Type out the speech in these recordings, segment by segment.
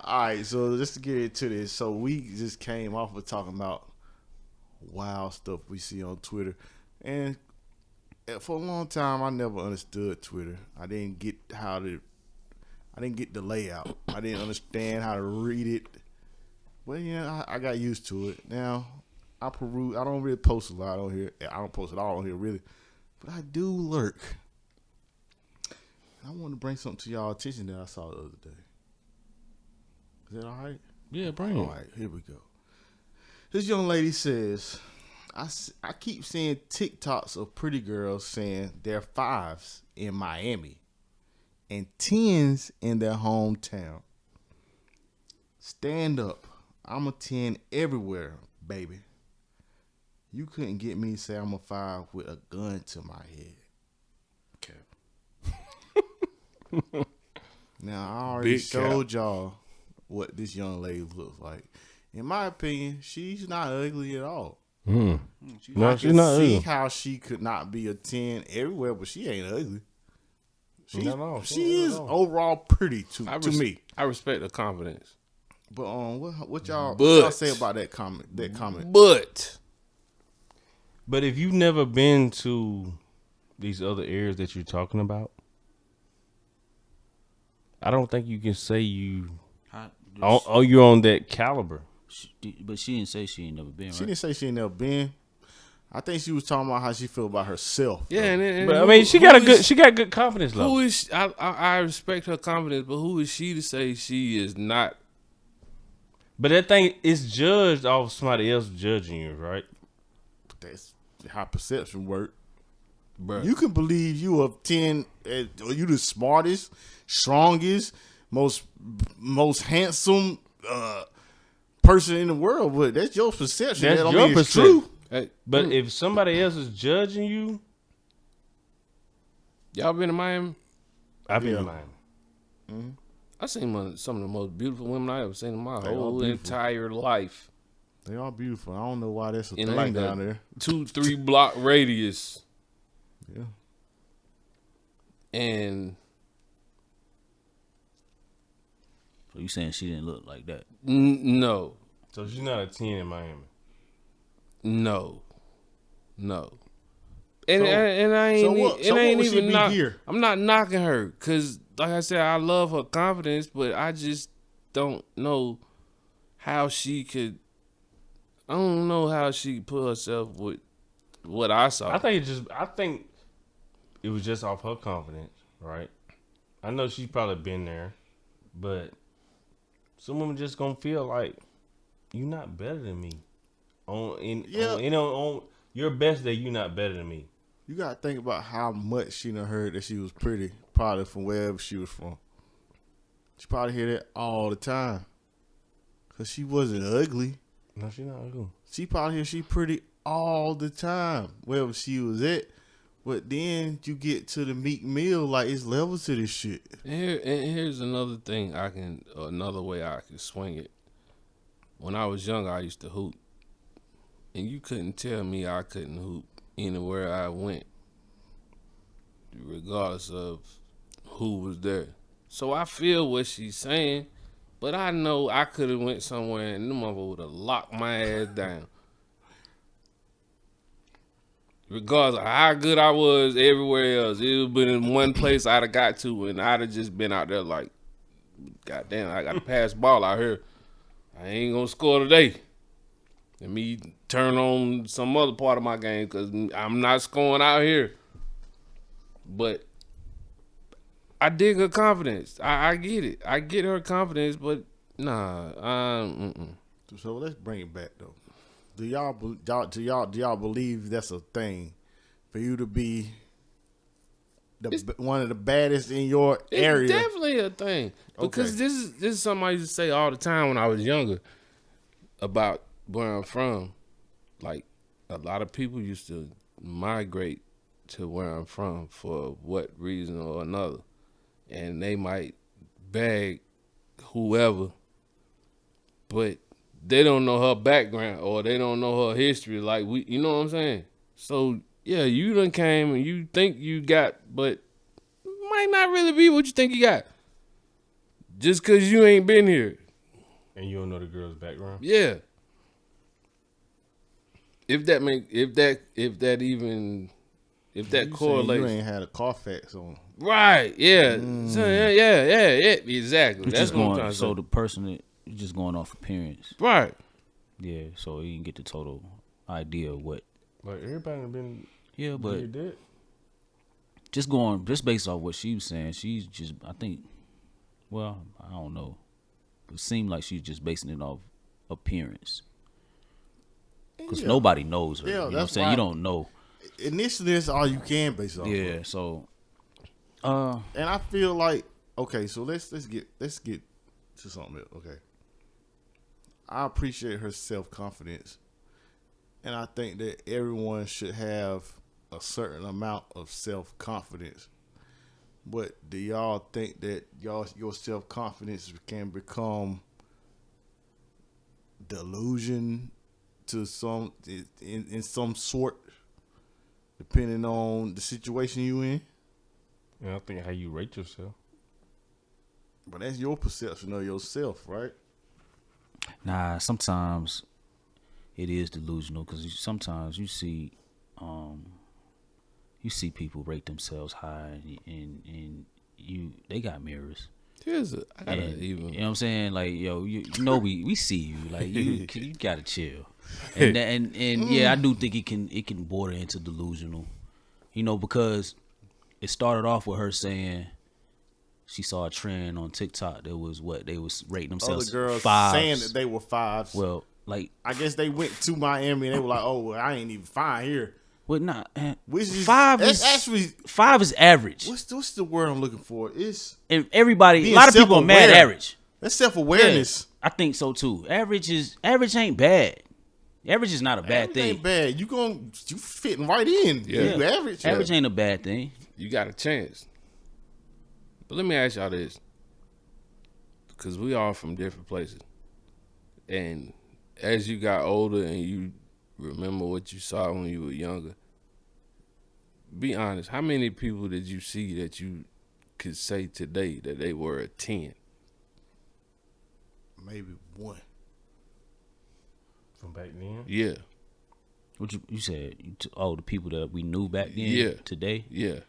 All right, so just to get into this, so we just came off of talking about wild stuff we see on Twitter, and for a long time I never understood Twitter. I didn't get the layout. I didn't understand how to read it. But I got used to it. Now I peruse. I don't really post a lot on here. I don't post at all on here really, but I do lurk. I want to bring something to y'all attention that I saw the other day. Is that all right? Yeah, bring it. All right, here we go. This young lady says, I keep seeing TikToks of pretty girls saying they're 5s in Miami and 10s in their hometown. Stand up. I'm a 10 everywhere, baby. You couldn't get me to say I'm a 5 with a gun to my head. Okay. Now, I already showed y'all what this young lady looks like. In my opinion, she's not ugly at all. No, she's not see ugly. How she could not be a 10 everywhere, but she ain't ugly. She is overall pretty to me. I respect her confidence. But what y'all say about that comment? But if you've never been to these other areas that you're talking about, I don't think you can say you're on that caliber. But she didn't say she ain't never been. Right? She didn't say she ain't never been. I think she was talking about how she feel about herself. Yeah, but I mean, she got good confidence level. Who is? I respect her confidence, but who is she to say she is not? But that thing is judged off somebody else judging you, right? That's how perception work. Bruh. You can believe you a 10, or you the smartest, strongest, most handsome person in the world, but that's your perception. That's that your perception. It's true. Hey, but if somebody else is judging you, y'all been to Miami? I've been to Miami. Mm-hmm. I seen some of the most beautiful women I ever seen in my whole entire life. They are beautiful. I don't know why that's a thing down there. 2-3 block radius. Yeah. And so you saying she didn't look like that? No. So she's not a 10 in Miami. No. And I ain't even here. I'm not knocking her because, like I said, I love her confidence, but I just don't know how she could. I don't know how she could put herself with what I saw. I think it was just off her confidence, right? I know she's probably been there, but some women just gonna feel like you're not better than me. On your best day, you're not better than me. You gotta think about how much she done heard that she was pretty, probably from wherever she was from. She probably hear that all the time. Cause she wasn't ugly. No, she's not ugly. She probably hear she pretty all the time, wherever she was at. But then you get to the Meek Mill, like it's levels to this shit. And here's another thing another way I can swing it. When I was young, I used to hoop. And you couldn't tell me I couldn't hoop anywhere I went, regardless of who was there. So I feel what she's saying, but I know I could have went somewhere and them motherfuckers would have locked my ass down. Regardless of how good I was everywhere else, it would have been in one place I'd have got to, and I'd have just been out there like, goddamn, I got to pass the ball out here. I ain't gonna score today. And me turn on some other part of my game because I'm not scoring out here. But I dig her confidence. I get it. I get her confidence, but nah. So let's bring it back though. Do y'all believe that's a thing for you to be one of the baddest in your area? It's definitely a thing because this is something I used to say all the time when I was younger about where I'm from. Like a lot of people used to migrate to where I'm from for what reason or another, and they might bag whoever, but they don't know her background or they don't know her history like we, you know what I'm saying? So yeah, you done came and you think you got, but might not really be what you think you got. Just cause you ain't been here. And you don't know the girl's background? Yeah. If that You correlates. you ain't had a Carfax on. Right, yeah. So, yeah, exactly. That's what I'm trying to say. So the person that you're just going off appearance. Right. Yeah, so you can get the total idea of what. Like, everybody done been. Yeah, but did that. just based off what she was saying, she's just, I think, well, I don't know. It seemed like she's just basing it off appearance. Because nobody knows her. Yeah, you know what I'm that's saying? why- You don't know. Initially, that's all you can base it off. Yeah, of. so And I feel like, okay, so let's get to something else. Okay, I appreciate her self-confidence, and I think that everyone should have a certain amount of self-confidence. But do y'all think that your self-confidence can become delusion to some in some sort, depending on the situation you in? And I think how you rate yourself. But that's your perception of yourself, right? nah, sometimes it is delusional because sometimes you see people rate themselves high and they got mirrors. I gotta And, even. you know what I'm saying? Like, yo, you know we see you. Like you gotta chill. And yeah, I do think it can border into delusional. You know, because it started off with her saying she saw a trend on TikTok that was what they was rating themselves Other girls fives. saying that they were fives. Well, like, I guess they went to Miami and they were like, "Oh, well, I ain't even fine here." well, not Which is five that's is actually five is average, what's the word I'm looking for? It's and everybody, being a lot of people are mad self-aware. average. that's self-awareness. Yeah, I think so too. Average ain't bad. Average is not a bad Average thing. ain't bad. You fitting right in. Yeah. You average. Average ain't a bad thing. You got a chance. But let me ask y'all this. Because we all from different places. And as you got older and you remember what you saw when you were younger, be honest, how many people did you see that you could say today that they were a 10? Maybe one. From back then? Yeah. What you said? The people that we knew back then. Yeah. Today. Yeah.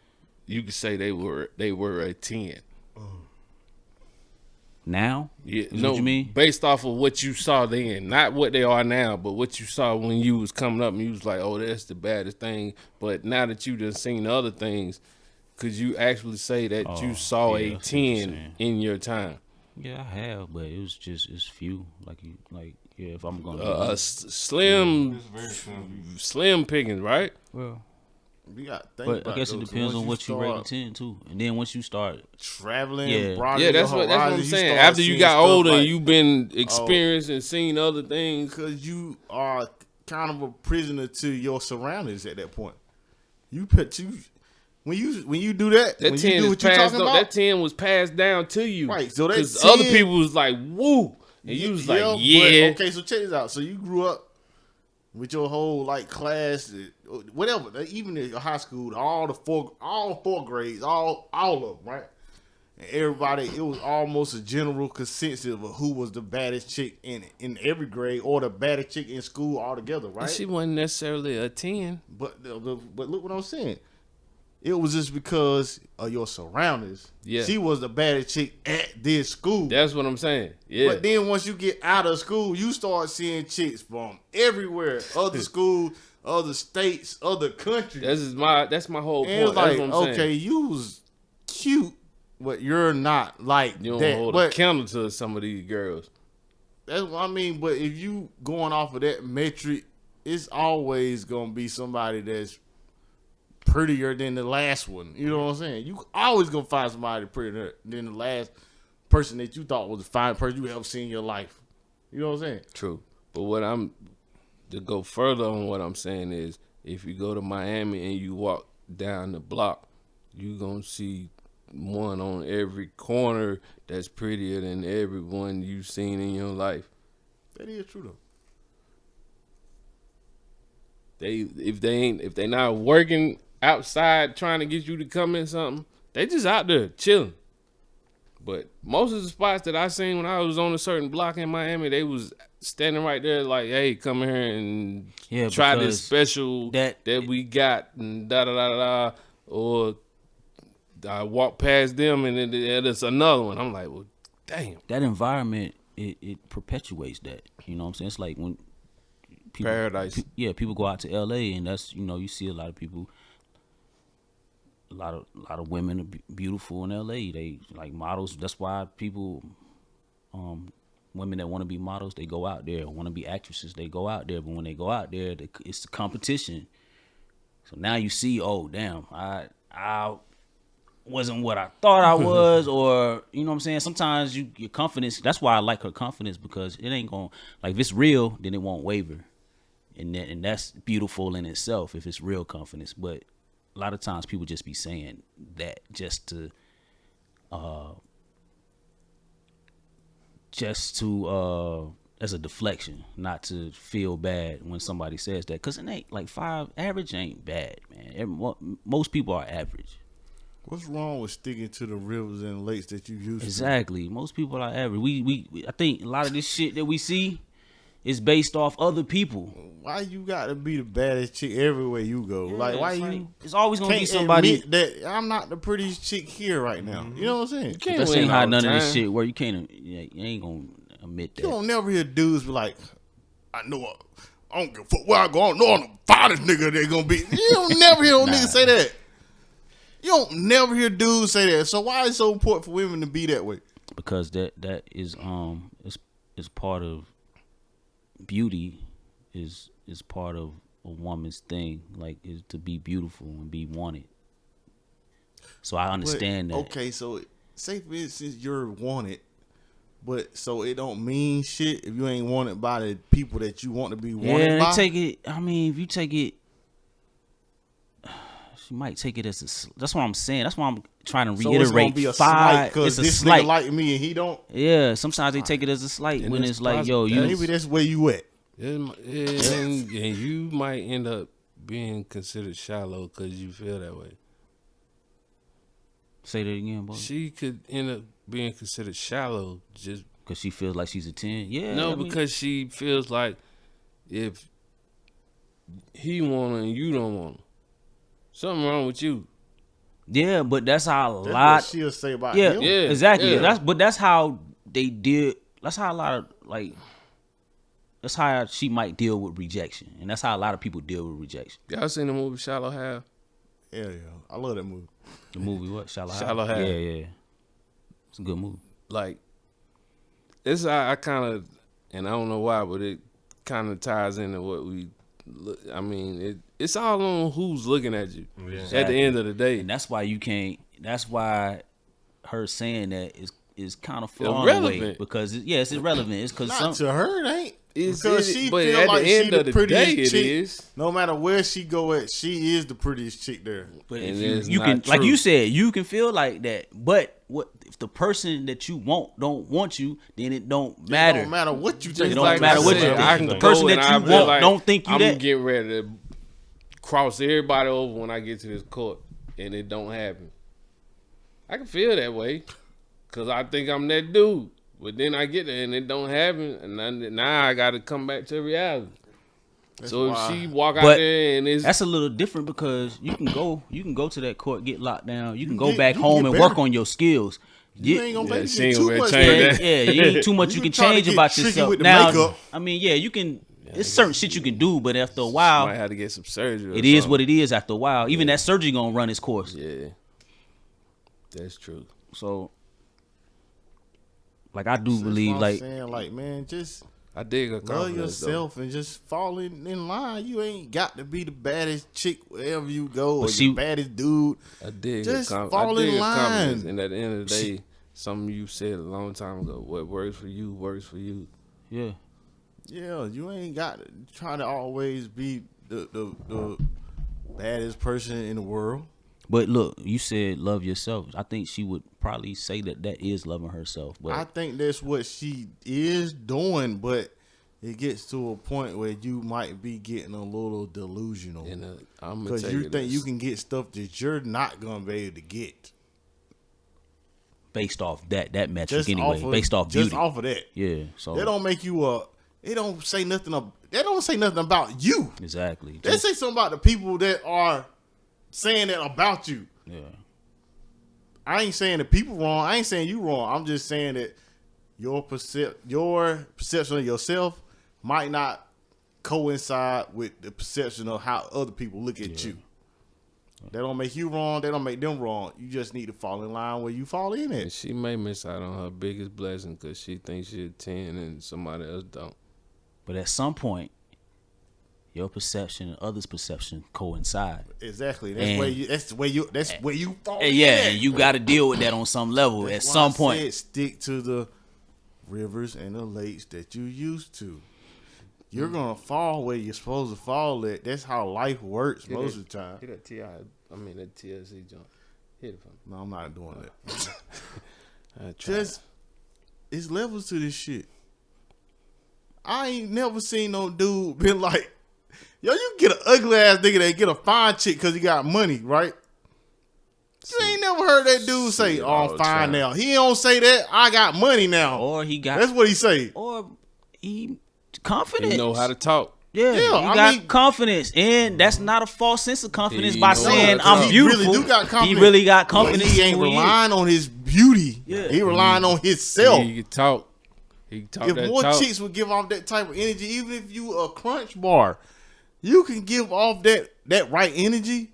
You could say they were a 10. Now. Yeah, Is what you mean? Based off of what you saw then, not what they are now, but what you saw when you was coming up and you was like, "Oh, that's the baddest thing." But now that you done seen other things, could you actually say that you saw yeah, a I see what you're 10 saying. in your time? Yeah, I have, but it's few. Yeah, if I'm gonna. Slim pickings, right? well, You got to think but about I guess it though, depends on what you rate a start 10 too, and then once you start, traveling, Yeah. broadening Yeah, that's your what I'm horizons, you saying. start After you seeing got stuff older and like- you've been experienced and seen other things. because you are kind of a prisoner to your surroundings at that point. When you do that, That when 10 you do is what you passed talking on, about, that 10 was passed down to you. Right, so that because 10 other people was like, woo. And you was like, yeah. But, okay, so check this out. So you grew up with your whole like class, whatever, even in your high school, all four grades, all of them, right? And everybody, it was almost a general consensus of who was the baddest chick in every grade or the baddest chick in school altogether, right? She wasn't necessarily a 10. But look what I'm saying. It was just because of your surroundings. Yeah. She was the baddest chick at this school. That's what I'm saying. Yeah. But then once you get out of school, you start seeing chicks from everywhere, other schools, other states, other countries. That's my whole and point. it's like, That's what I'm okay, saying. you was cute, but you're not like You don't that. hold a But candle to some of these girls. that's what I mean. But if you going off of that metric, it's always gonna be somebody that's prettier than the last one. You know what I'm saying? You always gonna find somebody prettier than the last person that you thought was the finest person you ever seen in your life. You know what I'm saying? True. But to go further on what I'm saying is, if you go to Miami and you walk down the block, you gonna see one on every corner that's prettier than everyone you've seen in your life. That is true though. If they not working outside trying to get you to come in something, they just out there chilling. But most of the spots that I seen when I was on a certain block in Miami, they was standing right there like, hey, come here and try this special that we got and da da da da. Or I walk past them and it's another one. I'm like, well, damn. That environment, it perpetuates that. You know what I'm saying? It's like when people, paradise. People go out to LA and that's, you see a lot of people. A lot of women are beautiful in LA. They like models. That's why people, women that want to be models, they go out there. Want to be actresses, they go out there. But when they go out there, it's the competition. So now you see, oh damn, I wasn't what I thought I was, or you know what I'm saying. Sometimes your confidence. That's why I like her confidence, because it ain't gonna, like, if it's real, then it won't waver, and that's beautiful in itself if it's real confidence. But a lot of times people just be saying that just to as a deflection, not to feel bad when somebody says that, because it ain't like average ain't bad, man. Most people are average. What's wrong with sticking to the rivers and lakes that you used to? Exactly. Most people are average. We I think a lot of this shit that we see is based off other people. Why you gotta be the baddest chick everywhere you go? Like, why you? It's always gonna be somebody that I'm not the prettiest chick here right now. You know what I'm saying? That ain't how none of this shit where you can't. You ain't gonna admit that. You don't never hear dudes be like, I know I don't give a fuck where I go. I know I'm the finest nigga they gonna be. You don't never hear niggas say that. You don't never hear dudes say that. So why is it so important for women to be that way? Because that is is part of beauty. Is part of a woman's thing, like, is to be beautiful and be wanted. So I understand that. Okay, so say for instance you're wanted, but so it don't mean shit if you ain't wanted by the people that you want to be wanted by. Yeah, take it. I mean, if you take it, she might take it as a. That's what I'm saying. That's why I'm trying to reiterate. So it's gonna be a slight because this nigga like me and he don't. Yeah, sometimes they take it as a slight when it's like, yo, maybe that's where you at. And you might end up being considered shallow because you feel that way. Say that again, boy. She could end up being considered shallow just because she feels like she's a 10. Yeah. No, because she feels like if he want her and you don't want her, something wrong with you. Yeah, but that's how a lot. What she'll say about him. Yeah, exactly. Yeah. That's how they deal. That's how a lot of That's how she might deal with rejection, and that's how a lot of people deal with rejection. Y'all seen the movie Shallow Hal? Yeah, I love that movie. The movie what? Shallow Hal? Shallow Hal. Yeah. It's a good movie. Like, it's I kind of, and I don't know why, but it kind of ties into what we. I mean, it's all on who's looking at you. Yeah. Exactly. At the end of the day, and that's why you can't. That's why her saying that is kind of far away, because it's irrelevant. It's because not to her, it ain't. Because she but feel at like the end of the day, it is. No matter where she go at, she is the prettiest chick there. But if you can, true. Like you said, you can feel like that. But what if the person that you want don't want you? Then it don't matter. It don't matter what you think. It don't matter what you think. The person that you want like, don't think you I'm that. I'm getting ready to cross everybody over when I get to this court, and it don't happen. I can feel that way because I think I'm that dude. But then I get there and it don't happen, and now I got to come back to reality. That's so if she walk out there and it's that's a little different because you can go to that court, get locked down. You can go back home and work on your skills. You ain't gonna make too much. You ain't too much you can change about yourself. Now, I mean, you can. It's certain shit you can do, but after a while, you might have to get some surgery. It is what it is. After a while, even that surgery gonna run its course. Yeah, that's true. So. Like I do believe, like saying, like man, just I dig her love yourself and just fall in line. You ain't got to be the baddest chick wherever you go, or the baddest dude. I dig just fall in line. And at the end of the day, something you said a long time ago: what works for you works for you. Yeah. You ain't got to try to always be the baddest person in the world. But look, you said love yourself. I think she would probably say that is loving herself. But I think that's what she is doing, but it gets to a point where you might be getting a little delusional. Because you think you can get stuff that you're not going to be able to get. based off that metric Just anyway, based off beauty. Just off of that. Yeah, so They don't make you they don't say nothing about you. exactly. They say something about the people that are saying that about you. Yeah. I ain't saying the people wrong. I ain't saying you wrong. I'm just saying that your perception of yourself might not coincide with the perception of how other people look at you. They don't make you wrong. They don't make them wrong. You just need to fall in line where you fall in at. And she may miss out on her biggest blessing because she thinks she's a 10 and somebody else don't. But at some point, your perception and others' perception coincide. Exactly. And- That's where you fall. And yeah, in. and you got to deal with that on some level That's at why some I point. said stick to the rivers and the lakes that you used to. You're gonna fall where you're supposed to fall at. That's how life works most of the time. Hit that that TLC jump. Hit it for me. No, I'm not doing that. I tried. Just it's levels to this shit. I ain't never seen no dude been like, yo, you get an ugly ass nigga that get a fine chick because he got money, right? You ain't never heard that dude say, "Oh, I'm fine now." He don't say that. I got money now. Or he got, That's what he say. or he confident. He know how to talk. Yeah, Yeah, he I got mean- confidence, and that's not a false sense of confidence He by know saying how to I'm talk. beautiful. He really do got confidence. He really got But confidence. he ain't in who he is. relying on his beauty. Yeah. He relying on himself. He can talk. He can talk If that more talk. chicks would give off that type of energy, even if you a crunch bar, you can give off that right energy,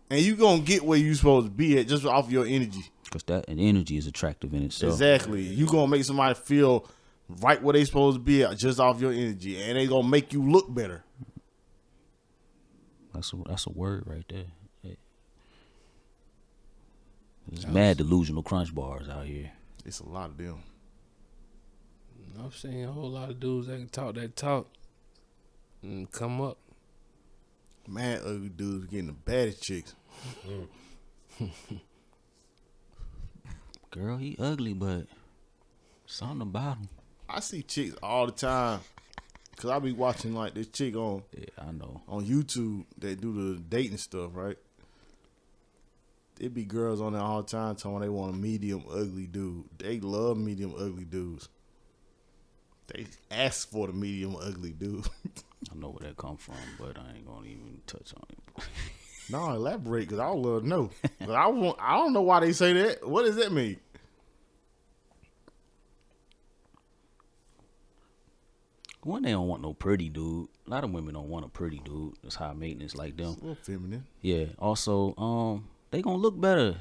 and you gonna get where you supposed to be at just off your energy. Because that energy is attractive in itself. Exactly. You gonna make somebody feel right where they supposed to be at just off your energy, and they gonna make you look better. That's a word right there. Hey. There's mad delusional crunch bars out here. It's a lot of them. I've seen a whole lot of dudes that can talk that talk and come up. Mad ugly dudes getting the baddest chicks. Girl, he ugly, but something about him. I see chicks all the time. Cause I be watching like this chick on Yeah, I know. YouTube that do the dating stuff, right? It be girls on there all the time telling they want a medium ugly dude. They love medium ugly dudes. They ask for the medium ugly dude. I know where that come from, but I ain't gonna even touch on it. No, elaborate, cause I would love to know. But I don't know why they say that. What does that mean? One, they don't want no pretty dude. A lot of women don't want a pretty dude. That's high maintenance like them. It's a little feminine. Yeah. Also, they gonna look better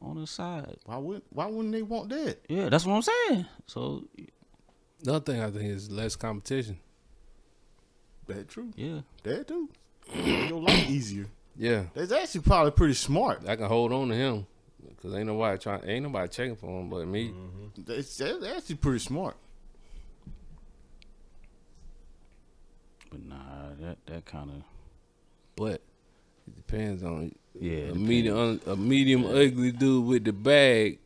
on the side. Why wouldn't they want that? Yeah, that's what I'm saying. So The other thing I think is less competition. That true. yeah, That too. Make your life easier. Yeah, That's actually probably pretty smart. I can hold on to him because ain't nobody checking for him but me. That's actually pretty smart. but nah, that kind of But it depends on yeah. a medium ugly dude with the bag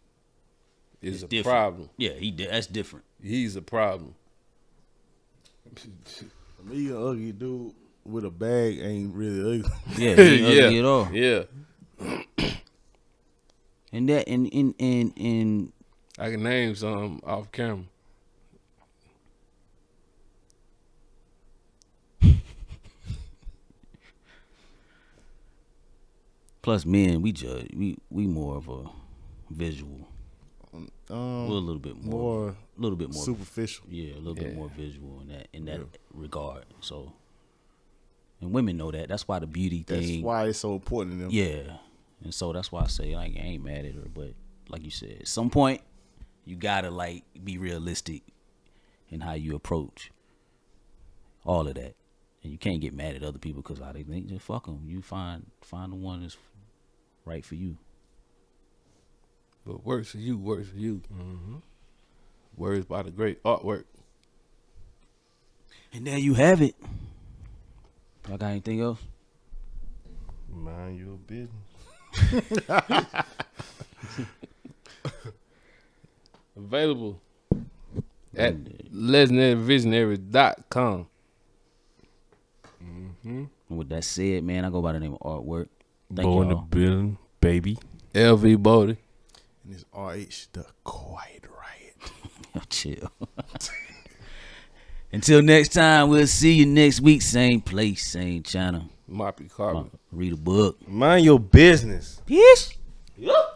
is It's a different. problem. Yeah, that's different. He's a problem. A medium ugly dude with a bag ain't really ugly. Yeah, he ain't Yeah. ugly at all. Yeah, And that in I can name some off camera. plus men, we judge. We more of a visual. We're a little bit more, a little bit more superficial. Yeah, a little bit Yeah. more visual in that regard. So, and women know that. That's why the beauty That's thing. why it's so important to them. Yeah, and so that's why I say like I ain't mad at her, but like you said, at some point you gotta like be realistic in how you approach all of that, and you can't get mad at other people because how they think. Just fuck them. You find the one that's right for you. But works for you, works for you. Mm-hmm. Words by the great artwork. And there you have it. Y'all got anything else? Mind your business. Available at legendaryvisionary.com. And with that said, man, I go by the name of Artwork. Thank Bo in the y'all. building, baby. LV Bodie. And it's RH, the Quiet Riot. Chill. Until next time, we'll see you next week. Same place, same channel. Moppy Carver. Read a book. Mind your business. Yes. Yep.